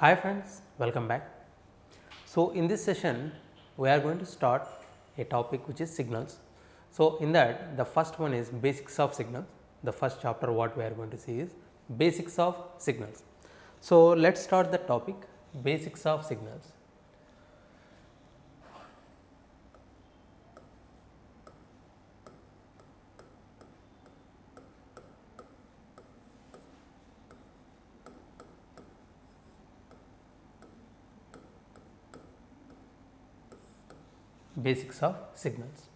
Hi friends, welcome back. So, in this session we are going to start a topic which is signals. So, in that the first one is basics of signals. The first chapter what we are going to see is basics of signals. So, let us start the topic basics of signals. Basics of signals.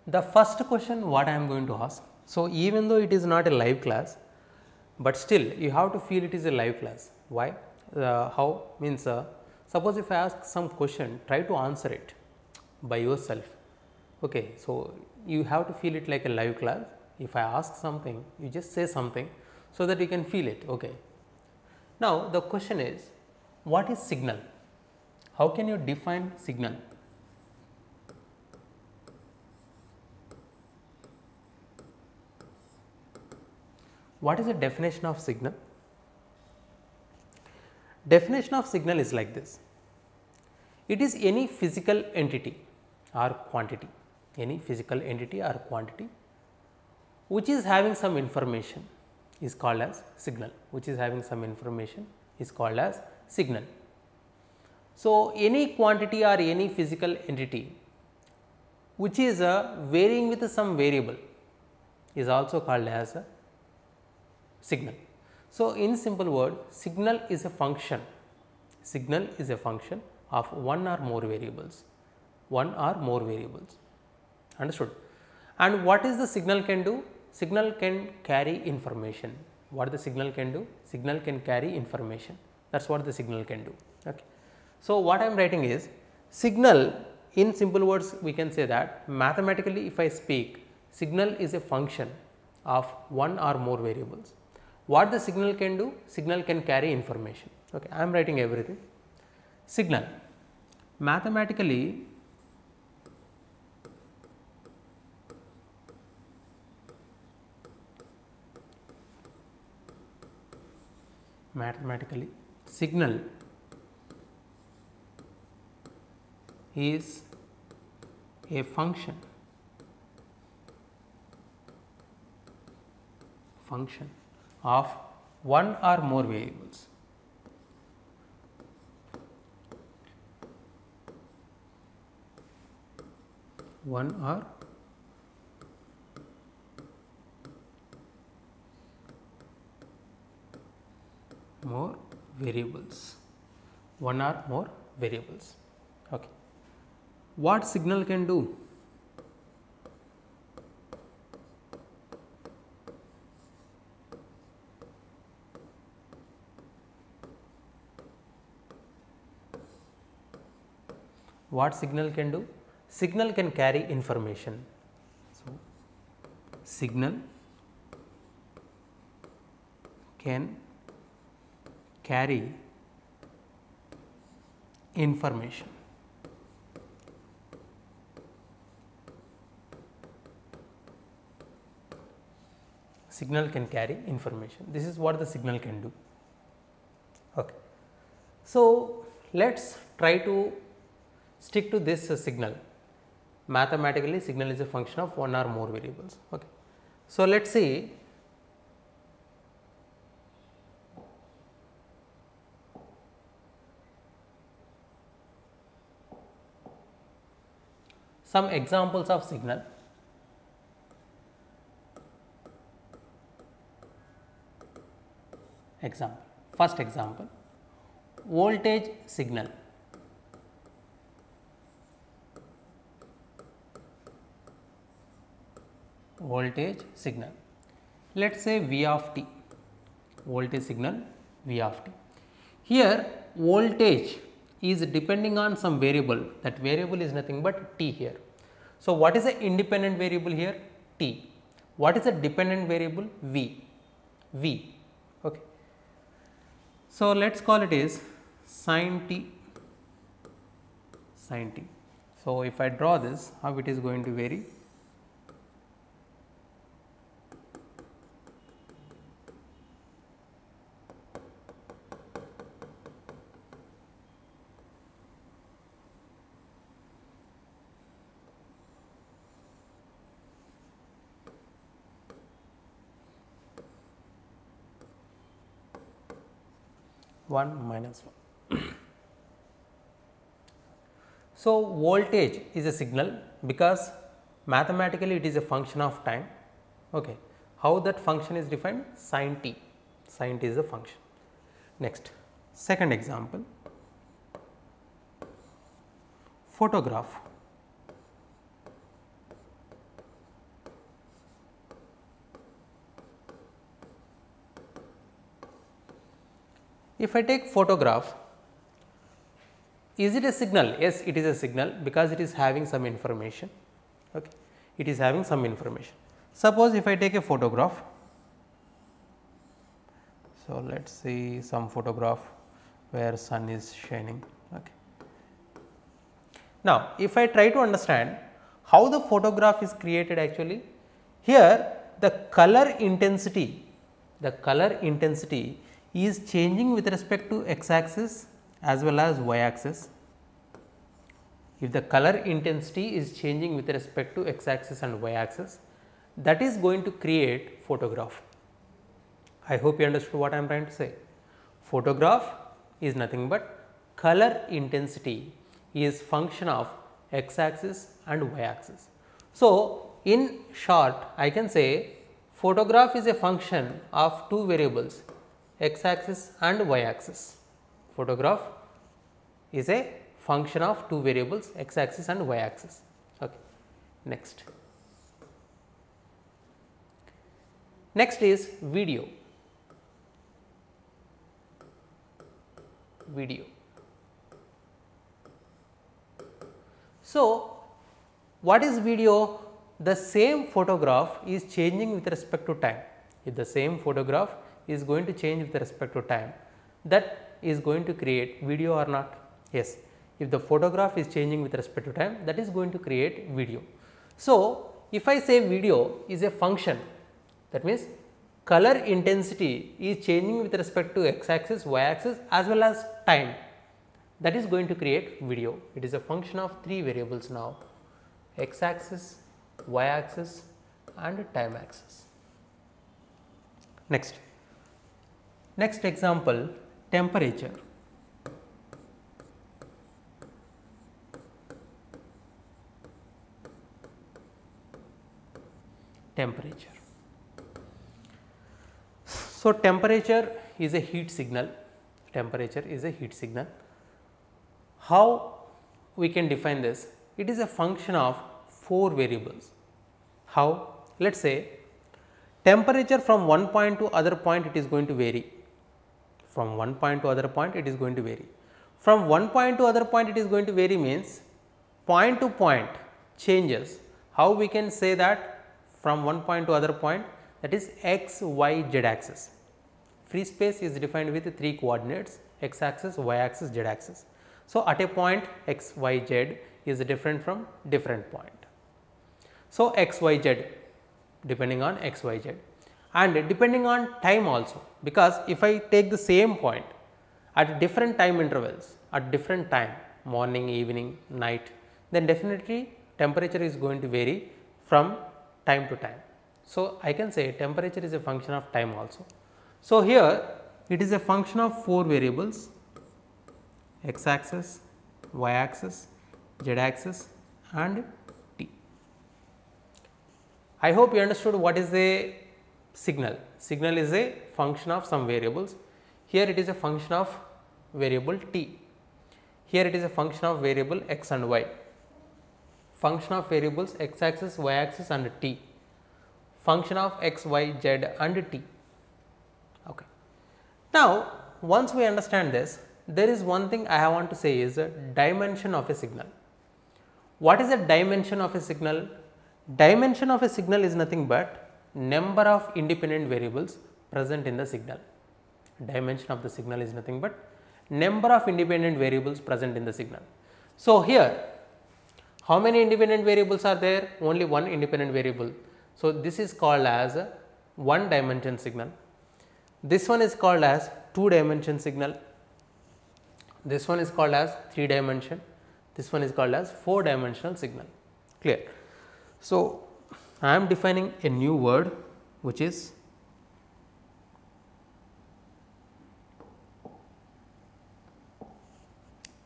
The first question what I am going to ask. So, even though it is not a live class, but still you have to feel it is a live class. Why? How means suppose if I ask some question, try to answer it by yourself. Okay, so you have to feel it like a live class. If I ask something, you just say something so that you can feel it. Okay. Now, the question is, what is signal? How can you define signal? What is the definition of signal? Definition of signal is like this. It is any physical entity or quantity, which is having some information is called as signal, So, any quantity or any physical entity which is varying with some variable is also called as a signal. So, in simple word, signal is a function of one or more variables, understood. And what is the signal can do? Signal can carry information. What the signal can do? Signal can carry information, that is what the signal can do. Okay. So, what I am writing is signal, in simple words we can say that mathematically if I speak, signal is a function of one or more variables. What the signal can do? Signal can carry information. Okay. I am writing everything. Signal mathematically signal is a function of one or more variables. One or more variables. Okay. What signal can do? What signal can do? Signal can carry information. So, signal can carry information. Signal can carry information. This is what the signal can do. Okay. So, let us try to stick to this signal. Mathematically, signal is a function of one or more variables. Okay. So, let us see some examples of signal. First example, voltage signal. Let us say V of t, voltage signal V of t. Here voltage is depending on some variable, that variable is nothing but t here. So, what is the independent variable here? T. What is the dependent variable? V. Okay. So, let us call it as sin t. So, if I draw this, how it is going to vary? 1 minus 1. So, voltage is a signal because mathematically it is a function of time. Okay. How that function is defined? Sin t. Sin t is a function. Next, second example, photograph. If I take photograph, is it a signal? Yes, it is a signal because it is having some information. Okay. It is having some information. Suppose if I take a photograph, so let us see some photograph where sun is shining. Okay. Now, if I try to understand how the photograph is created actually, here the color intensity is changing with respect to x axis as well as y axis. If the color intensity is changing with respect to x axis and y axis, that is going to create photograph. I hope you understood what I am trying to say. Photograph is nothing but color intensity is function of x axis and y axis. So, in short I can say photograph is a function of two variables, x axis and y axis. Photograph is a function of two variables, x axis and y axis. Okay. Next. Next is video. Video. So, what is video? The same photograph is changing with respect to time. If the same photograph is going to change with respect to time, that is going to create video or not? Yes. If the photograph is changing with respect to time, that is going to create video. So, if I say video is a function, that means color intensity is changing with respect to x axis, y axis as well as time, that is going to create video. It is a function of three variables now, x axis, y axis and time axis. Next example, temperature. Temperature. So, temperature is a heat signal. Temperature is a heat signal. How we can define this? It is a function of four variables. How? Let us say temperature from one point to other point, it is going to vary. From one point to other point, it is going to vary. From one point to other point, it is going to vary means point to point changes. How we can say that? From one point to other point, that is x, y, z axis. Free space is defined with three coordinates, x axis, y axis, z axis. So, at a point x, y, z is different from different point. So, x, y, z depending on x, y, z and depending on time also, because if I take the same point at different time intervals, at different time, morning, evening, night, then definitely temperature is going to vary from time to time. So, I can say temperature is a function of time also. So, here it is a function of four variables, x axis, y axis, z axis and t. I hope you understood what is a signal. Signal is a function of some variables. Here it is a function of variable t. Here it is a function of variable x and y. Function of variables x axis, y axis and t. Function of x, y, z and t. Okay. Now, once we understand this, there is one thing I want to say is a dimension of a signal. What is the dimension of a signal? Dimension of a signal is nothing but number of independent variables present in the signal. Dimension of the signal is nothing but number of independent variables present in the signal. So, here how many independent variables are there? Only one independent variable. So, this is called as a one dimension signal. This one is called as two dimension signal. This one is called as 3 dimension. This one is called as 4 dimensional signal. Clear? So, I am defining a new word which is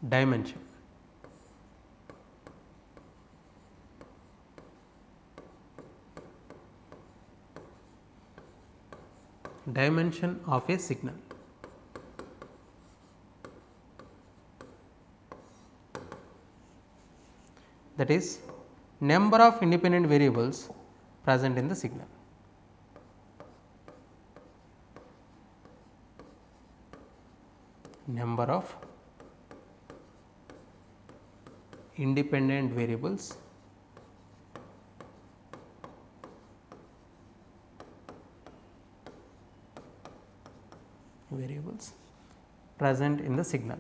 dimension. Dimension of a signal. That is number of independent variables present in the signal. Number of independent variables present in the signal.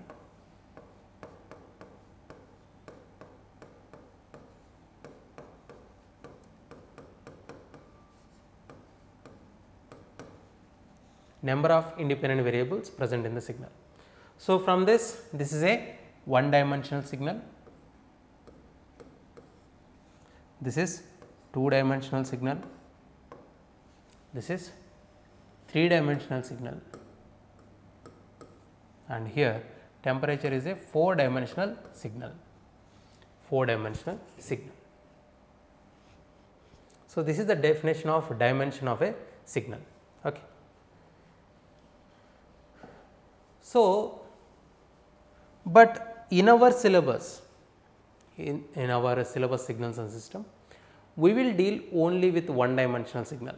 Number of independent variables present in the signal. So, from this is a one dimensional signal, this is two dimensional signal, this is three dimensional signal, and here temperature is a four dimensional signal. So, this is the definition of dimension of a signal. Okay. So, but in our syllabus, in our syllabus signals and system, we will deal only with one dimensional signal.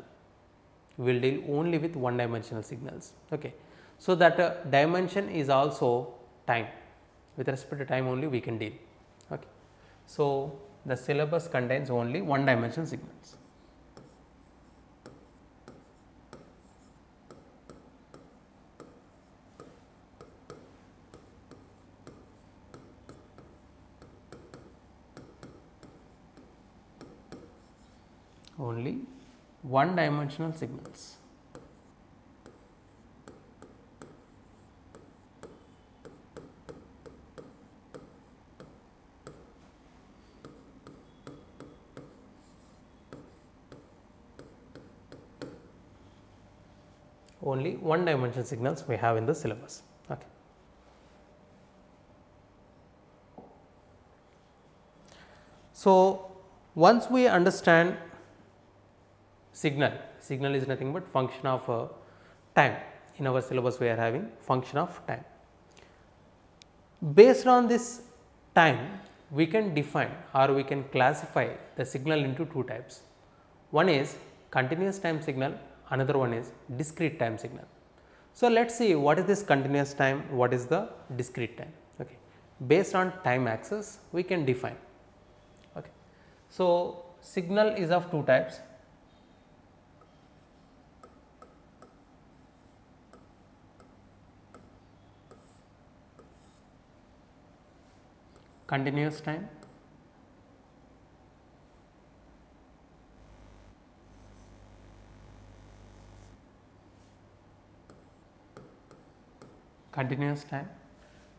We will deal only with one dimensional signals. Okay. So, that dimension is also time. With respect to time only we can deal. Okay. So, the syllabus contains only one dimensional signals. Only one dimensional signals. Only one dimensional signals we have in the syllabus. Okay. So, once we understand signal is nothing but function of time. In our syllabus we are having function of time. Based on this time, we can define or we can classify the signal into two types. One is continuous time signal, another one is discrete time signal. So, let us see what is this continuous time, what is the discrete time. Okay. Based on time axis we can define. Okay. So, signal is of two types. Continuous time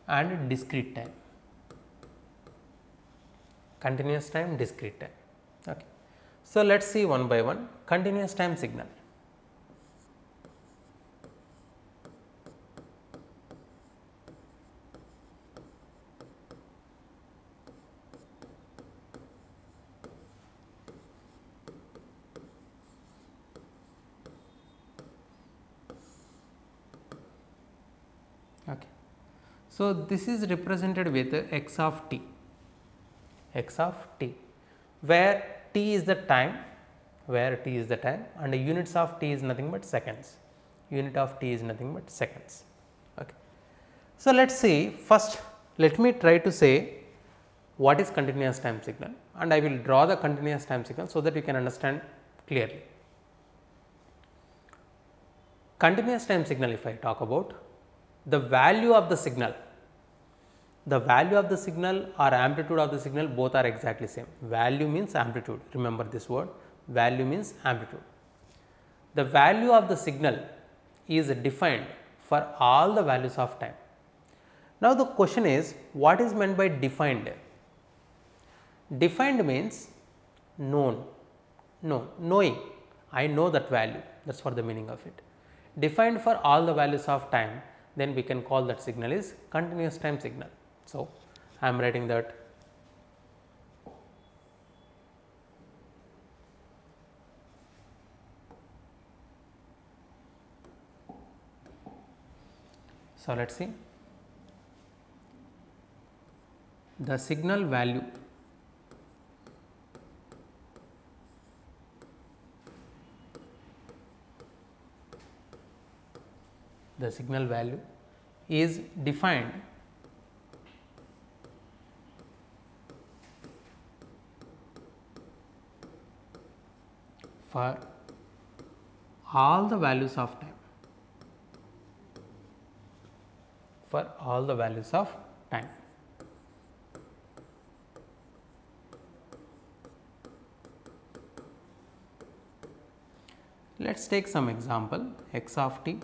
and discrete time. Continuous time, discrete time. Okay. So, let us see one by one. Continuous time signal. Okay. So, this is represented with x of t, where t is the time, and the units of t is nothing but seconds. Okay. So, let us see, first let me try to say what is continuous time signal, and I will draw the continuous time signal so that you can understand clearly. Continuous time signal, if I talk about, the value of the signal or amplitude of the signal, both are exactly same. Value means amplitude, remember this word, value means amplitude. The value of the signal is defined for all the values of time. Now, the question is, what is meant by defined? Defined means known, knowing, I know that value, that is for the meaning of it. Defined for all the values of time, then we can call that signal is continuous time signal. So, I am writing that so let us see the signal value is defined for all the values of time, Let us take some example x of t.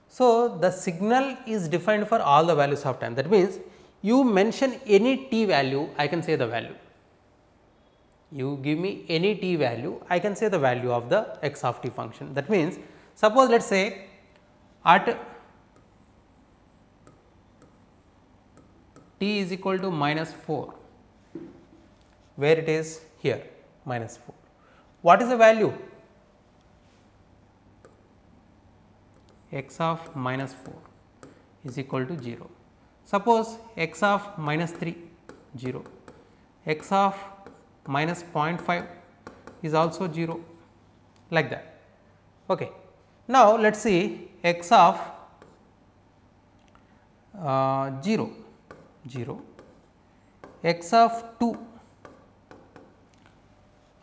So, the signal is defined for all the values of time. That means, you mention any t value, I can say the value. You give me any t value, I can say the value of the x of t function. That means, suppose let us say at t is equal to minus 4, where it is here minus 4. What is the value? X of minus 4 is equal to 0. Suppose x of minus 3 0, x of minus 0.5 is also 0, like that. Okay. Now, let us see x of 0 0, x of 2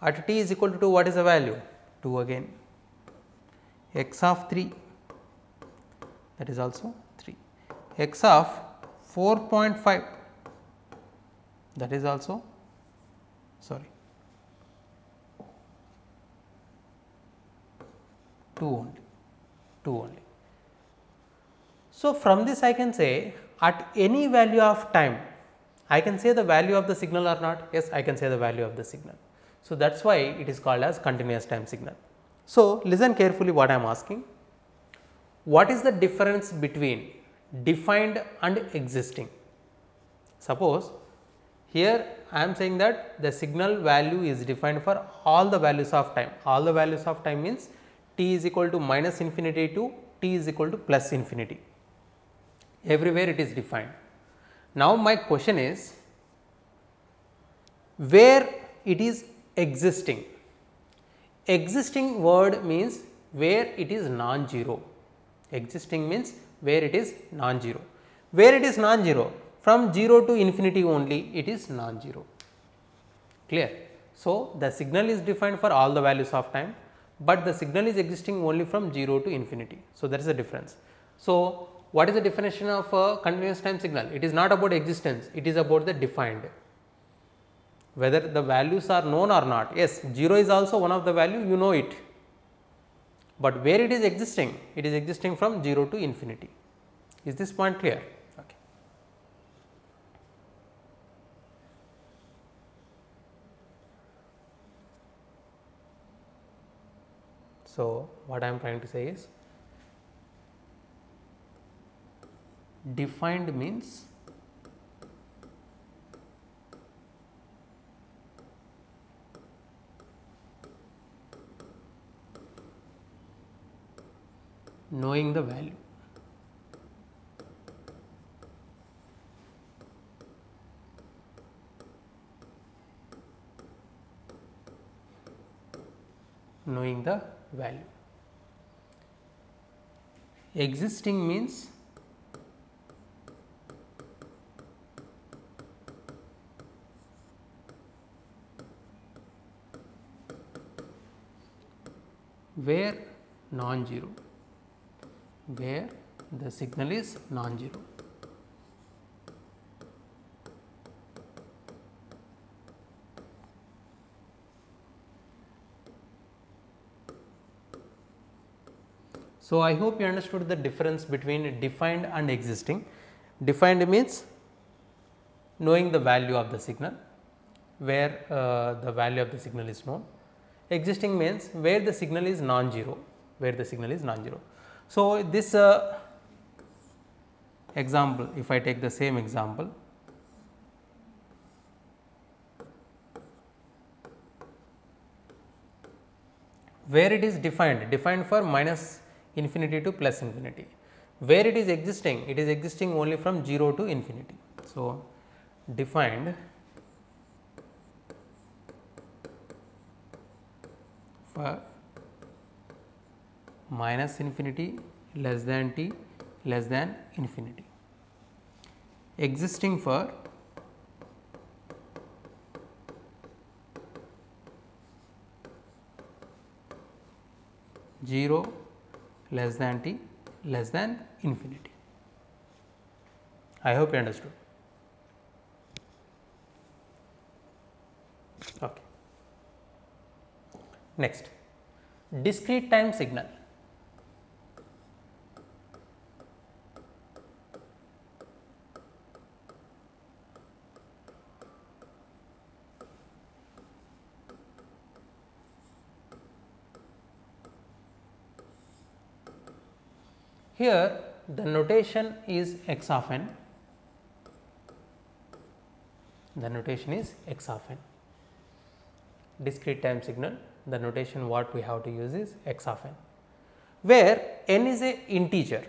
at t is equal to 2, what is the value? 2 again, x of 3, that is also 3, x of 4.5, that is also 2 only. So, from this I can say at any value of time, I can say the value of the signal or not? Yes, I can say the value of the signal. So, that is why it is called as continuous time signal. So, listen carefully what I am asking. What is the difference between defined and existing? Suppose here I am saying that the signal value is defined for all the values of time. All the values of time means t is equal to minus infinity to t is equal to plus infinity. Everywhere it is defined. Now, my question is where it is existing. Existing word means where it is non-zero. Existing means where it is non-zero. Where it is non-zero? From 0 to infinity only it is non-zero. Clear? So, the signal is defined for all the values of time, but the signal is existing only from 0 to infinity. So, that is the difference. So, what is the definition of a continuous time signal? It is not about existence, it is about the defined. Whether the values are known or not. Yes, 0 is also one of the value, you know it, but where it is existing from 0 to infinity. Is this point clear? Okay. So, what I am trying to say is defined means knowing the value. Knowing the value. Existing means where non-zero, where the signal is non-zero. So, I hope you understood the difference between defined and existing. Defined means knowing the value of the signal, where the value of the signal is known. Existing means where the signal is non-zero, where the signal is non-zero. So, this example, if I take the same example, where it is defined for minus infinity to plus infinity, where it is existing only from 0 to infinity. So, defined for minus infinity less than t less than infinity, existing for zero less than t less than infinity. I hope you understood. Okay. Next, discrete time signal. Here the notation is x of n, the notation is x of n. Discrete time signal, the notation what we have to use is x of n, where n is a integer,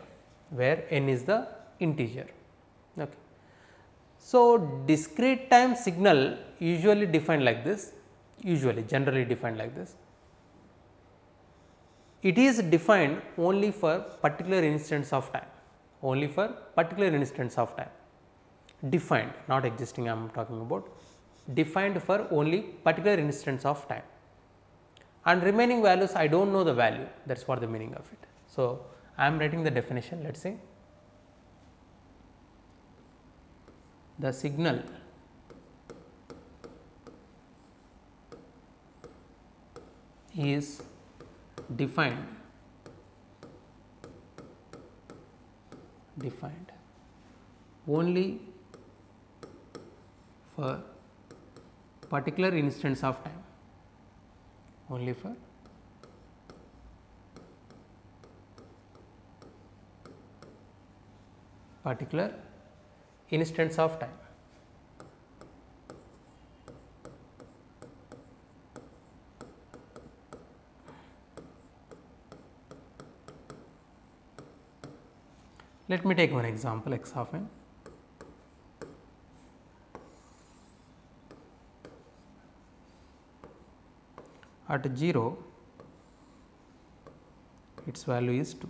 where n is the integer. Okay. So, discrete time signal usually defined like this, generally defined like this. It is defined only for particular instance of time, only for particular instance of time, defined, not existing I am talking about, defined for only particular instance of time, and remaining values I do not know the value, that is what the meaning of it. So, I am writing the definition, let us say the signal is defined only for particular instance of time, only for particular instance of time. Let me take one example, x of n. At 0, its value is 2.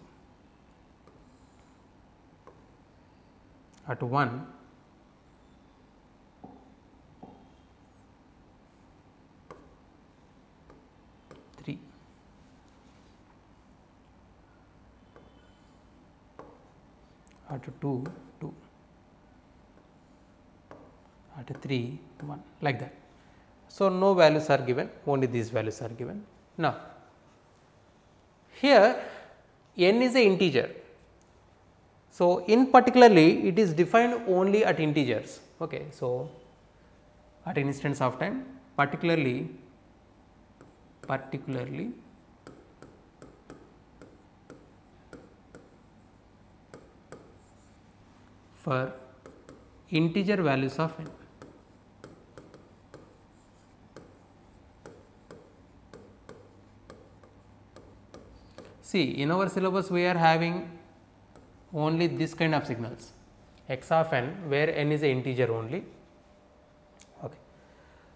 At 1, at 2, 2, at 3, 1, like that. So, no values are given, only these values are given. Now, here n is a integer. So, in particularly it is defined only at integers. Okay. So, at instance of time, particularly for integer values of n. See, in our syllabus we are having only this kind of signals, x of n, where n is a integer only. Okay.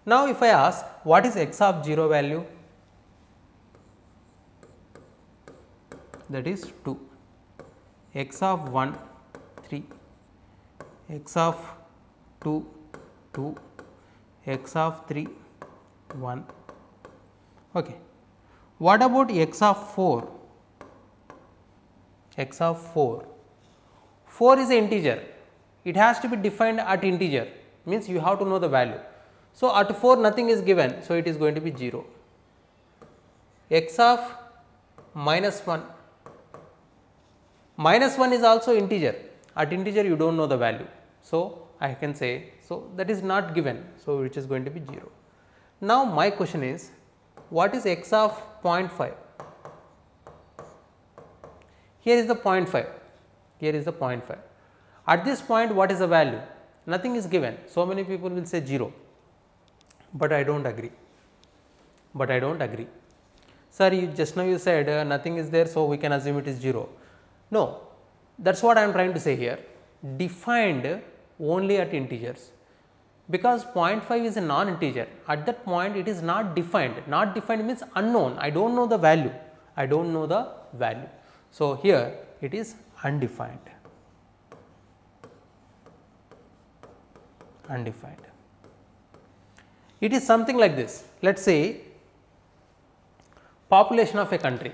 Now, if I ask what is x of 0 value, that is 2, x of 1 3, x of 2 2, x of 3 1. Okay. What about x of 4? X of 4, 4 is an integer, it has to be defined at integer, means you have to know the value. So, at 4 nothing is given, so it is going to be 0. X of minus 1, Minus 1 is also integer, at integer you do not know the value. So, I can say, so that is not given, so which is going to be 0. Now, my question is, what is x of 0.5? Here is the 0.5, here is the 0.5. At this point, what is the value? Nothing is given. So many people will say 0, but I do not agree. Sir, you just now you said nothing is there, so we can assume it is 0. No, that is what I am trying to say here, defined only at integers, because 0.5 is a non-integer. At that point, it is not defined. Not defined means unknown. I do not know the value. So, here it is undefined. It is something like this. Let us say population of a country.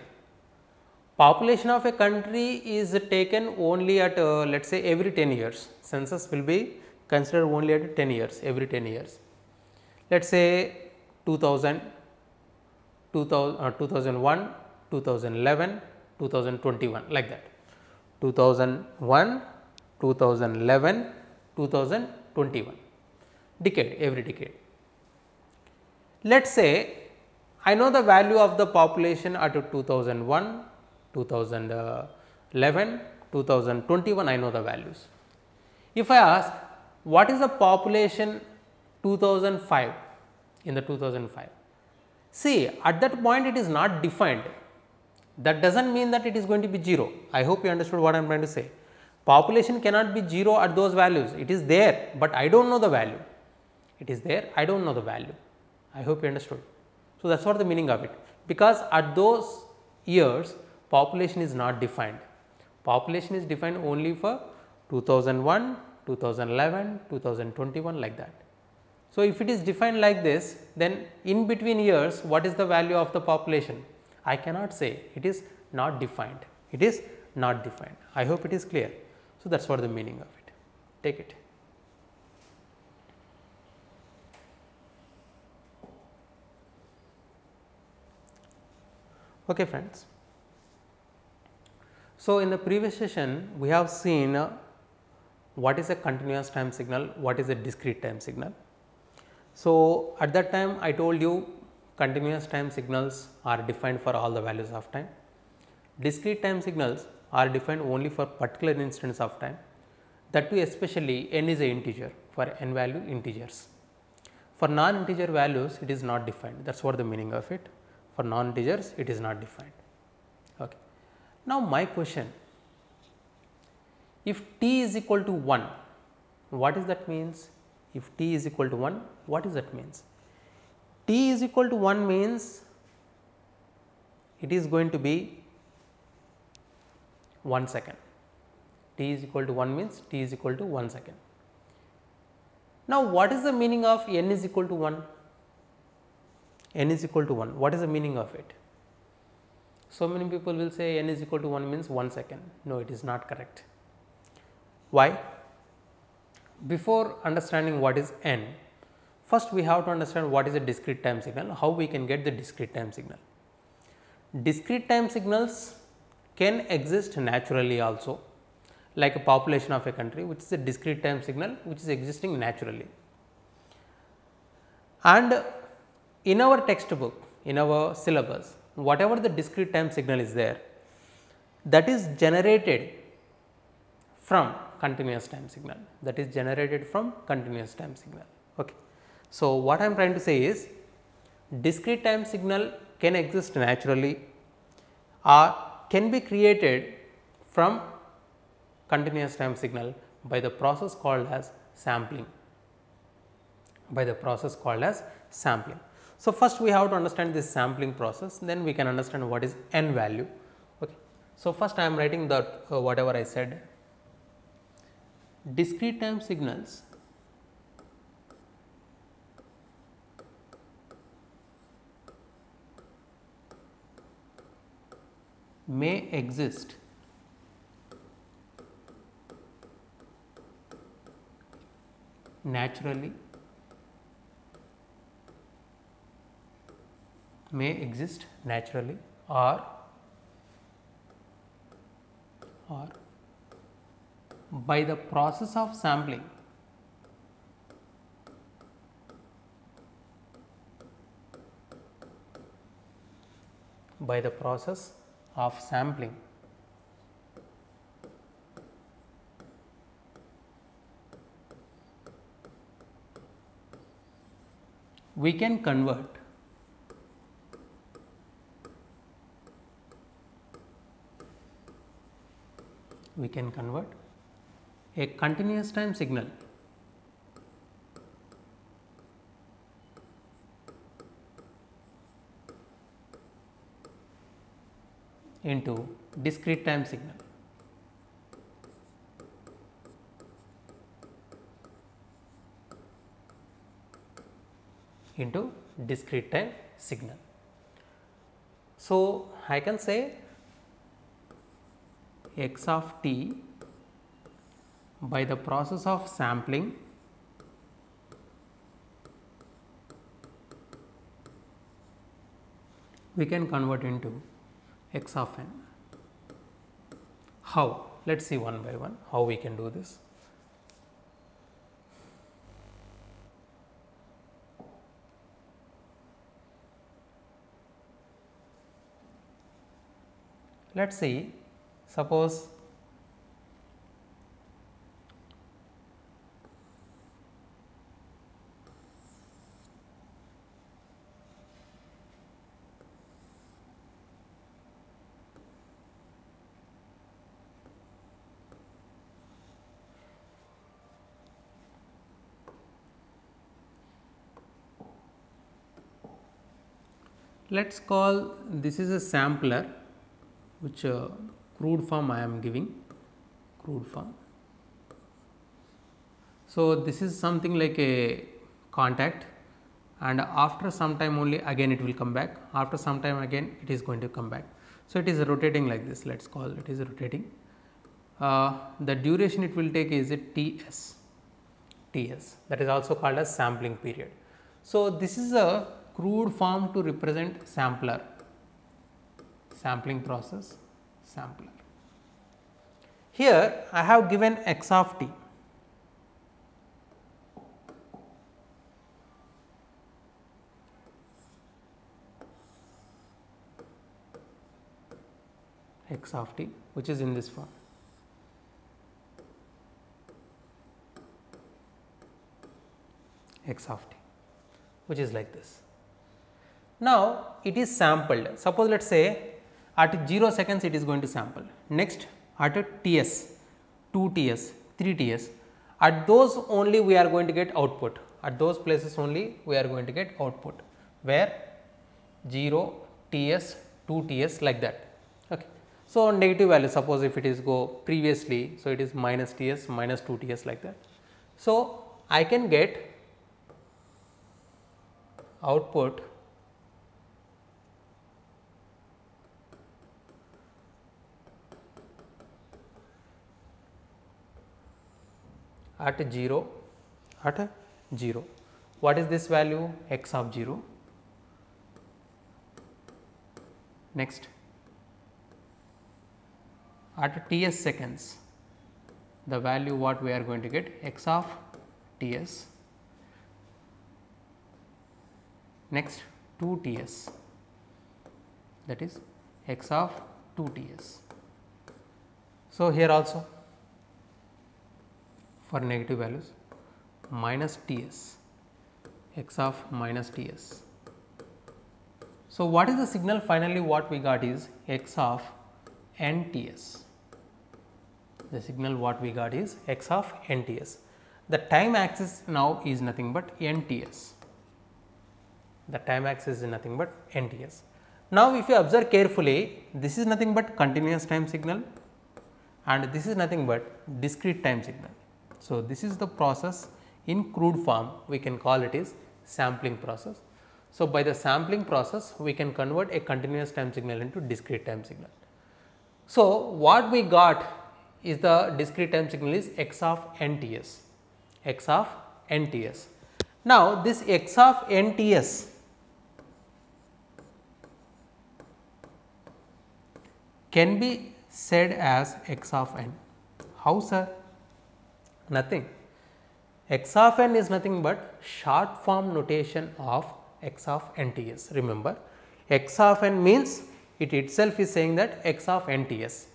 Population of a country is taken only at let us say every 10 years. Census will be considered only at 10 years, every 10 years. Let us say 2000, 2001, 2011, 2021 like that. 2001, 2011, 2021, decade, every decade. Let us say I know the value of the population at 2001, 2011, 2021, I know the values. If I ask what is the population 2005, in the 2005, see at that point it is not defined. That does not mean that it is going to be 0. I hope you understood what I am trying to say. Population cannot be 0 at those values. It is there, but I do not know the value. It is there, I do not know the value. I hope you understood. So, that is what the meaning of it, because at those years population is not defined. Population is defined only for 2001, 2011, 2021 like that. So, if it is defined like this, then in between years what is the value of the population? I cannot say, it is not defined, it is not defined. I hope it is clear. So, that is what the meaning of it. Take it. Okay, friends. So, in the previous session we have seen what is a continuous time signal, what is a discrete time signal. So, at that time I told you continuous time signals are defined for all the values of time. Discrete time signals are defined only for particular instance of time, that too especially n is a integer, for n value integers. For non-integer values it is not defined, that is what the meaning of it. For non-integers it is not defined. Okay. Now, my question, if t is equal to 1, what does that means? If t is equal to 1, what does that means? T is equal to 1 means it is going to be 1 second. T is equal to 1 means t is equal to 1 second. Now, what is the meaning of n is equal to 1? N is equal to 1, what is the meaning of it? So many people will say n is equal to 1 means 1 second. No, it is not correct. Why? Before understanding what is n, first we have to understand what is a discrete time signal, how we can get the discrete time signal. Discrete time signals can exist naturally also, like a population of a country, which is a discrete time signal which is existing naturally. And in our textbook, in our syllabus, whatever the discrete time signal is there, that is generated from continuous time signal, that is generated from continuous time signal. Okay. So, what I am trying to say is discrete time signal can exist naturally or can be created from continuous time signal by the process called as sampling, So, first we have to understand this sampling process, then we can understand what is n value. Okay. So, first I am writing that whatever I said, discrete time signals may exist naturally, or by the process of sampling we can convert a continuous time signal into discrete time signal. So, I can say x of t by the process of sampling we can convert into x of n. How? Let us see one by one how we can do this. Let us see, suppose let us call this is a sampler which crude form I am giving, crude form. So, this is something like a contact, and after some time only again it will come back, after some time again it is going to come back. So, it is rotating like this, let us call it is rotating. The duration it will take is a Ts, that is also called as sampling period. So, this is a crude form to represent sampler, sampling process, sampler. Here I have given x of t. X of t which is in this form. X of t which is like this. Now, it is sampled. Suppose let us say at 0 seconds it is going to sample. Next at Ts, 2 Ts, 3 Ts, at those only we are going to get output. At those places only we are going to get output, where 0, Ts, 2 Ts like that. Okay. So, negative value, suppose if it is go previously, so it is minus Ts, minus 2 Ts like that. So, I can get output at 0, What is this value? X of 0. Next, at Ts seconds, the value what we are going to get? X of Ts. Next, 2 Ts, that is x of 2 Ts. So, here also for negative values minus Ts, x of minus Ts. So, what is the signal finally what we got is x of n Ts. The signal what we got is x of n Ts. The time axis now is nothing but n Ts. The time axis is nothing but n Ts. Now, if you observe carefully, this is nothing but continuous time signal and this is nothing but discrete time signal. So, this is the process in crude form, we can call it is sampling process. So, by the sampling process we can convert a continuous time signal into discrete time signal. So, what we got is the discrete time signal is x of n Ts, x of n Ts. Now, this x of n Ts can be said as x of n. How, sir? Nothing. X of n is nothing but short form notation of x of nts. Remember, x of n means it itself is saying that x of nts,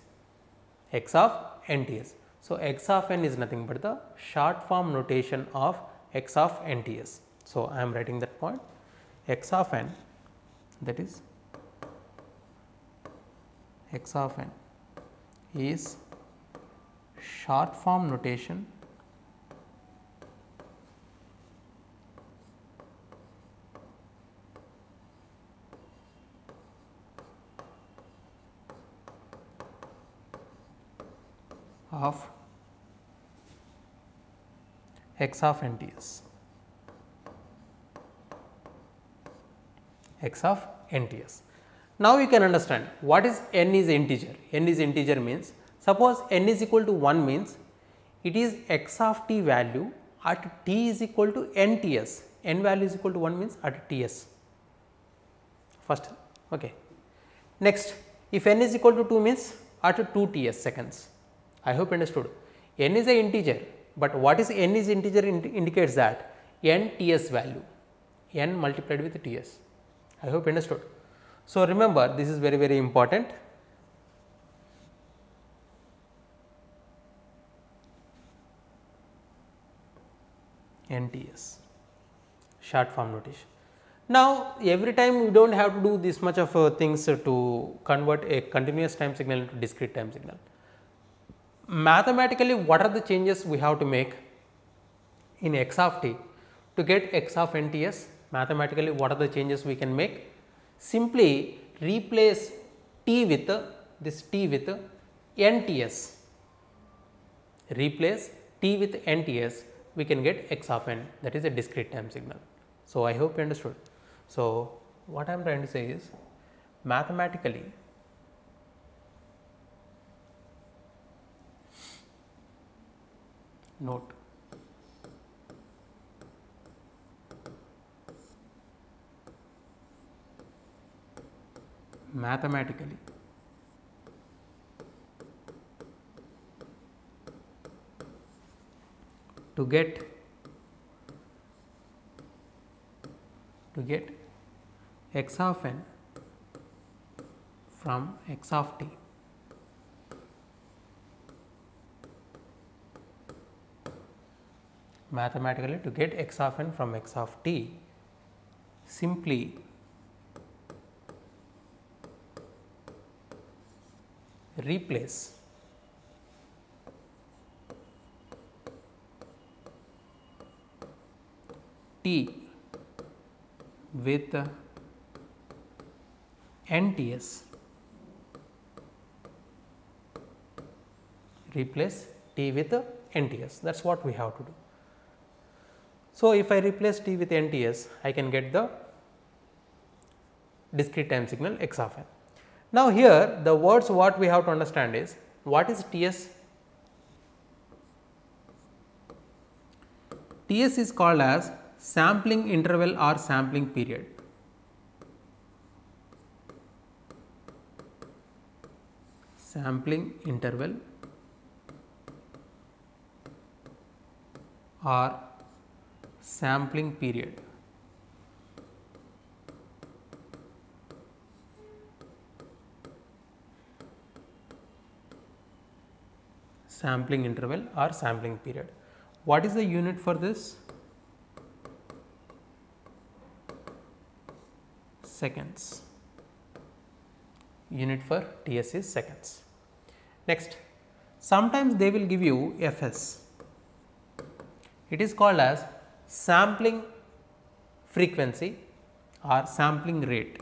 x of nts. So, x of n is nothing but the short form notation of x of nts. So, I am writing that point, x of n, that is x of n is short form notation of x of nts, x of nts. Now, you can understand what is n is integer. N is integer means, suppose n is equal to 1 means it is x of t value at t is equal to nts, n value is equal to 1 means at ts first. Okay. Next, if n is equal to 2 means at 2 ts seconds. I hope understood. N is a integer, but what is n is integer indicates that n ts value, n multiplied with ts. I hope understood. So, remember this is very, very important. NTS, short form notation. Now, every time we do not have to do this much of things to convert a continuous time signal into discrete time signal. Mathematically, what are the changes we have to make in x of t to get x of nts? Mathematically, what are the changes we can make? Simply replace t with this t with nts, replace t with nts, we can get x of n, that is a discrete time signal. So, I hope you understood. So, what I am trying to say is mathematically note mathematically to get x of n from x of t, mathematically to get x of n from x of t, simply replace t with nts, replace t with nts, that is what we have to do. So, if I replace t with nts, I can get the discrete time signal x of n. Now, here the words what we have to understand is, what is Ts? Ts is called as sampling interval or sampling period. Sampling interval or sampling period. Sampling interval or sampling period. What is the unit for this? Seconds. Unit for Ts is seconds. Next, sometimes they will give you Fs. It is called as sampling frequency or sampling rate.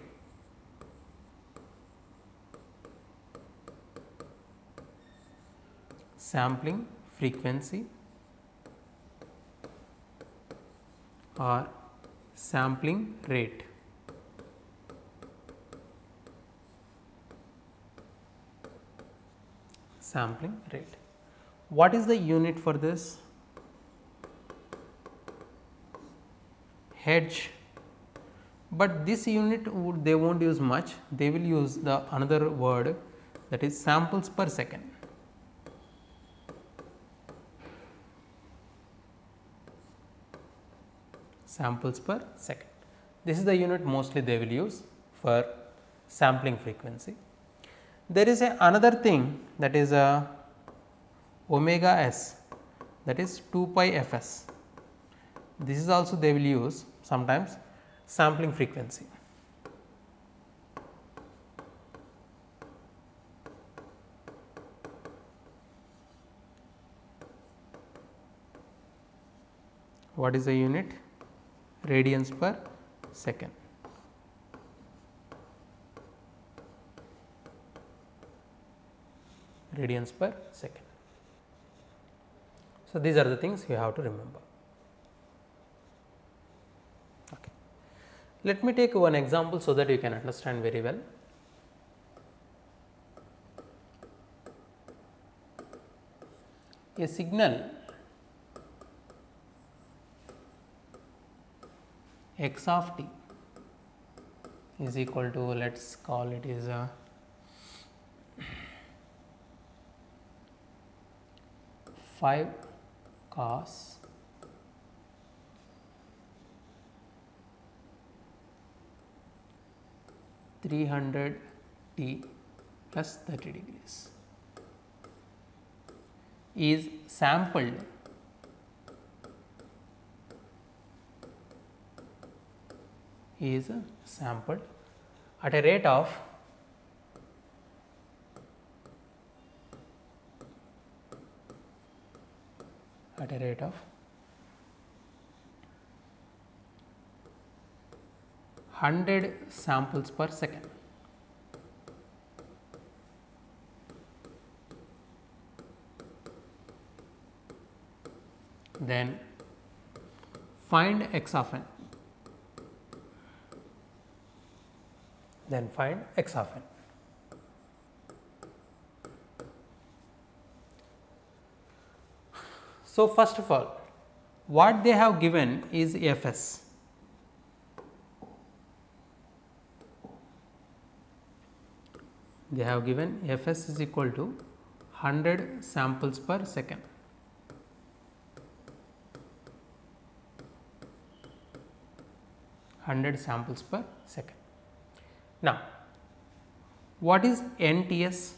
Sampling frequency or sampling rate. Sampling rate. What is the unit for this? Hertz, but this unit they won't use much, they will use the another word that is samples per second. Samples per second. This is the unit mostly they will use for sampling frequency. There is another thing, that is a omega s, that is 2 pi f s. This is also they will use sometimes sampling frequency. What is the unit? Radians per second. Radians per second. So, these are the things you have to remember. Okay. Let me take one example so that you can understand very well. A signal x of t is equal to, let us call it is a 5 cos 300 t plus 30 degrees is sampled at a rate of 100 samples per second. Then find x of n. So, first of all, what they have given is f s. They have given f s is equal to 100 samples per second. Now, what is NTS?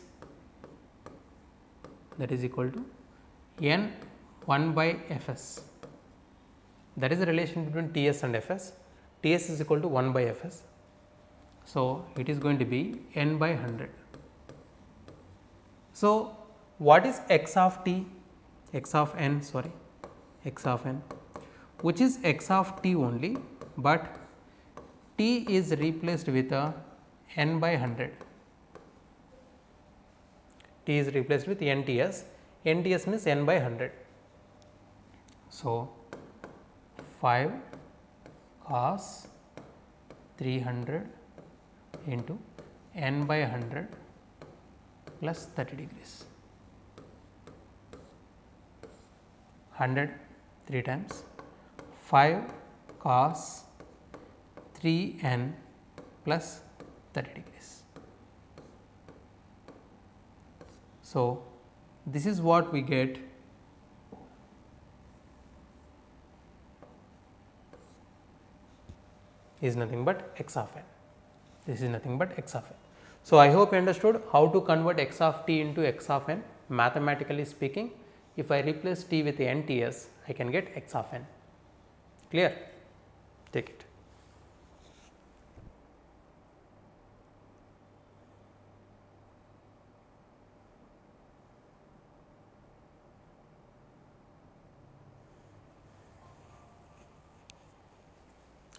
That is equal to n 1 by Fs. That is the relation between Ts and Fs. Ts is equal to 1 by Fs. So, it is going to be n by 100. So, what is x of t? X of n, which is x of t only, but t is replaced with a n by 100. T is replaced with NTS. NTS means n by 100. So, 5 cos 300 into n by 100 plus 30 degrees. 100 3 times 5 cos 3 n plus 30 degrees. So, this is what we get is nothing but x of n. This is nothing but x of n. So, I hope you understood how to convert x of t into x of n. Mathematically speaking, if I replace t with NTS, I can get x of n. Clear? Take it.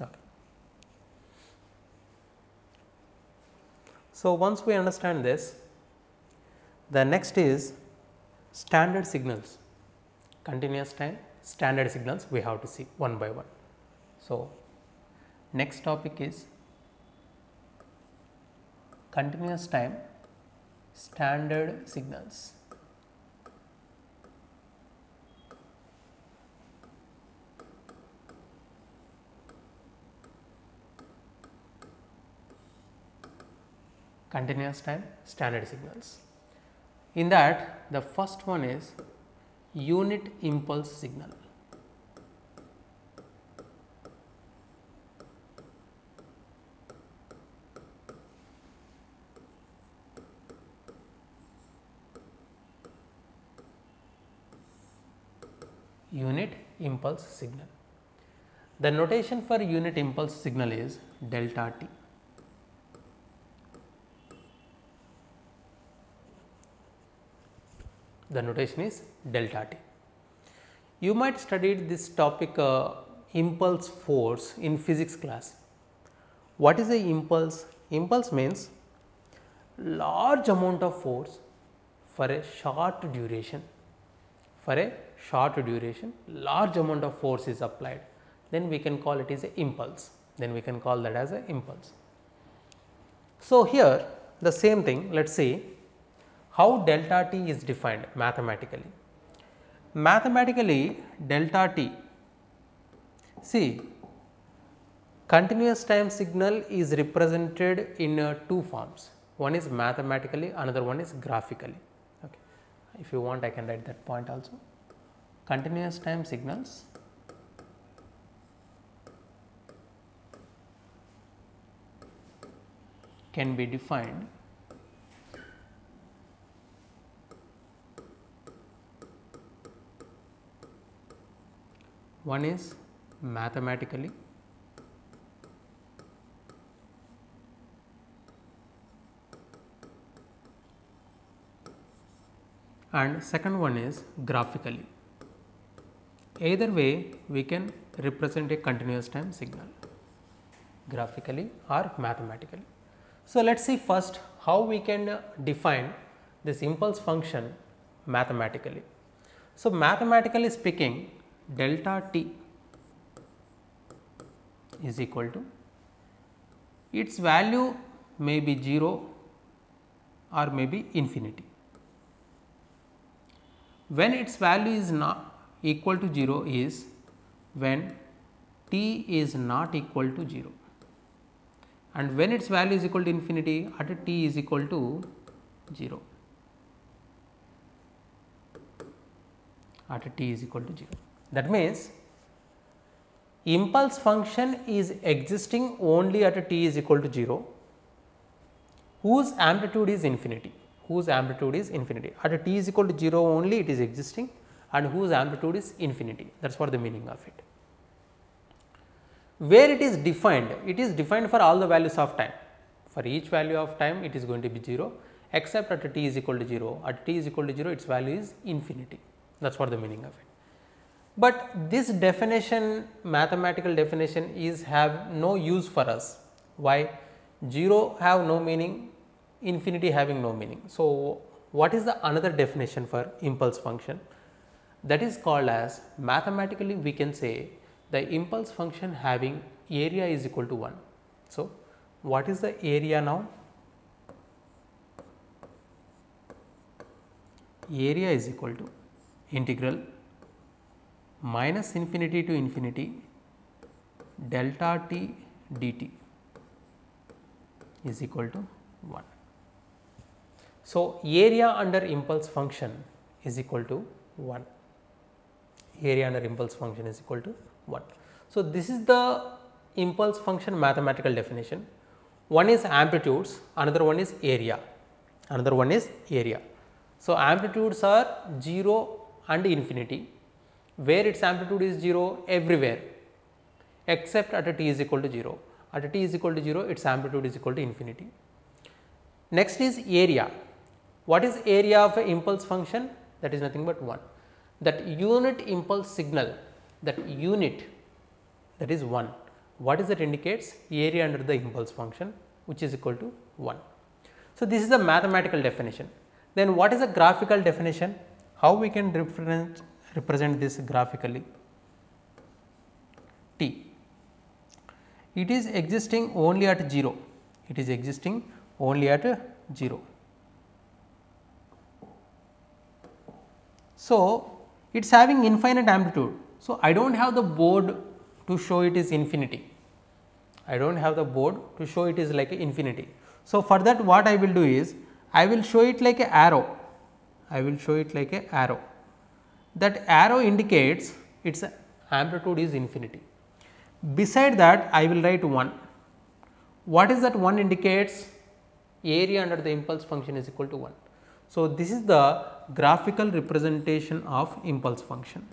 Okay. So, once we understand this, the next is standard signals, continuous time standard signals we have to see one by one. So, next topic is continuous time standard signals. continuous time standard signals. In that, the first one is unit impulse signal. Unit impulse signal. The notation for unit impulse signal is delta t. The notation is delta t. You might studied this topic impulse force in physics class. What is a impulse? Impulse means large amount of force for a short duration. For a short duration, large amount of force is applied, then we can call it as a impulse. Then we can call that as a impulse. So, here the same thing, let us see how delta t is defined mathematically. Mathematically, delta t, see, continuous time signal is represented in two forms. One is mathematically, another one is graphically. Okay. If you want, I can write that point also. Continuous time signals can be defined one is mathematically, and second one is graphically. Either way we can represent a continuous time signal, graphically or mathematically. So, let us see first how we can define this impulse function mathematically. So, mathematically speaking, delta t is equal to, its value may be 0 or may be infinity. When its value is not equal to 0 is when t is not equal to 0, and when its value is equal to infinity at t is equal to 0, at t is equal to 0. That means, impulse function is existing only at t is equal to 0, whose amplitude is infinity, at t is equal to 0 only it is existing, and whose amplitude is infinity. That is what the meaning of it. Where it is defined for all the values of time. For each value of time it is going to be 0, except at t is equal to 0. At t is equal to 0 its value is infinity. That is what the meaning of it. But this definition, mathematical definition, is have no use for us. Why? 0 have no meaning, infinity having no meaning. So, what is the another definition for impulse function? That is called as, mathematically we can say the impulse function having area is equal to 1. So, what is the area now? Area is equal to integral minus infinity to infinity delta t dt is equal to 1. So, area under impulse function is equal to 1. Area under impulse function is equal to 1. So, this is the impulse function mathematical definition. One is amplitudes, another one is area, So, amplitudes are 0 and infinity, where its amplitude is 0 everywhere except at t is equal to 0. At t is equal to 0 its amplitude is equal to infinity. Next is area. What is area of an impulse function? That is nothing but 1. That unit impulse signal, that unit, that is 1. What is that indicates? Area under the impulse function, which is equal to 1. So, this is the mathematical definition. Then what is a graphical definition? How we can represent this graphically? T, it is existing only at 0, it is existing only at 0. So, it is having infinite amplitude. So, I do not have the board to show it is infinity, I do not have the board to show it is like infinity. So, for that what I will do is, I will show it like a arrow, I will show it like a arrow. That arrow indicates its amplitude is infinity. Beside that I will write 1. What is that 1 indicates? Area under the impulse function is equal to 1. So, this is the graphical representation of impulse function.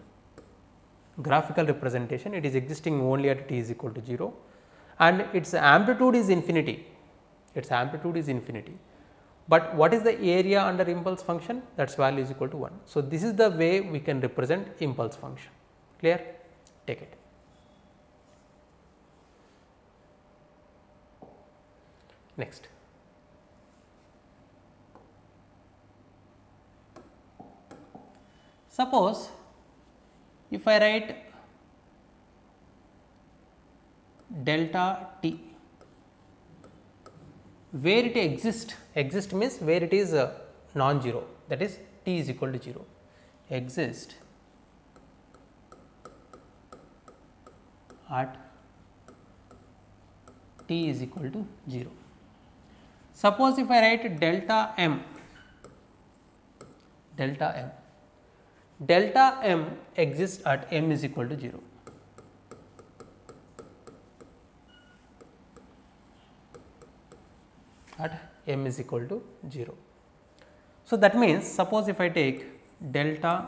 Graphical representation, it is existing only at t is equal to 0 and its amplitude is infinity, its amplitude is infinity. But what is the area under impulse function? That's value is equal to 1. So, this is the way we can represent impulse function. Clear? Take it. Next. Suppose if I write delta t, where it exists, exist means where it is non-zero, that is t is equal to 0, exist at t is equal to 0. Suppose if I write delta m, delta m exists at m is equal to 0. At m is equal to 0. So, that means suppose if I take delta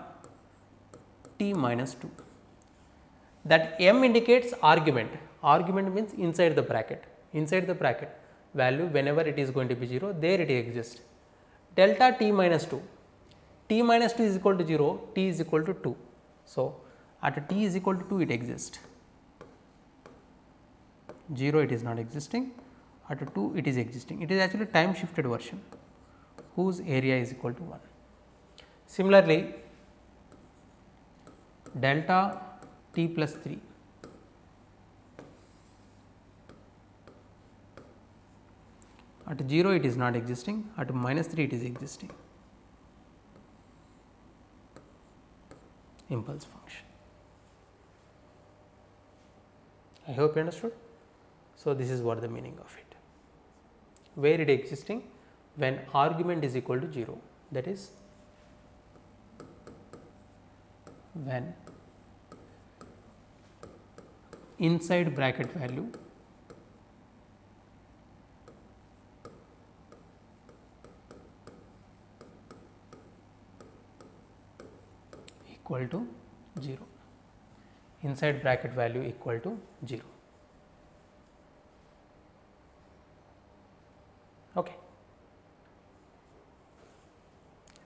t minus 2, that m indicates argument, argument means inside the bracket, value whenever it is going to be 0, there it exists. Delta t minus 2, t minus 2 is equal to 0, t is equal to 2. So, at t is equal to 2 it exists, 0 it is not existing, at 2 it is existing, it is actually time shifted version whose area is equal to 1. Similarly, delta t plus 3, at 0 it is not existing, at minus 3 it is existing, impulse function. I hope you understood. So, this is what the meaning of it, where it existing when argument is equal to 0, that is when inside bracket value equal to 0, inside bracket value equal to 0. Okay.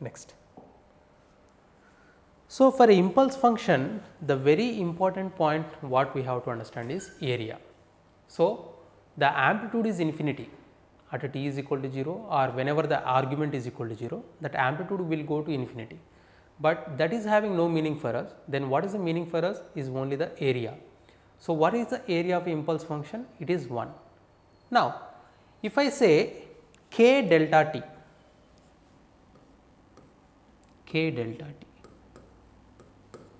Next. So, for impulse function, the very important point what we have to understand is area. So, the amplitude is infinity at t is equal to 0 or whenever the argument is equal to 0, that amplitude will go to infinity, but that is having no meaning for us. Then what is the meaning for us is only the area. So, what is the area of impulse function? It is 1. Now, if I say k delta t,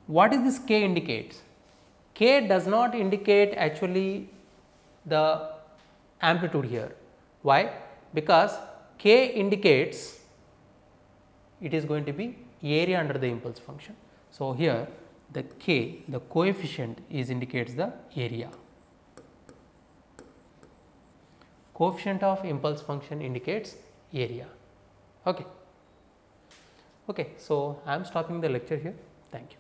what is this k indicates? K does not indicate actually the amplitude here. Why? Because k indicates it is going to be area under the impulse function. So, here the k, the coefficient is indicates the area. Coefficient of impulse function indicates area. Okay. Okay. So, I am stopping the lecture here. Thank you.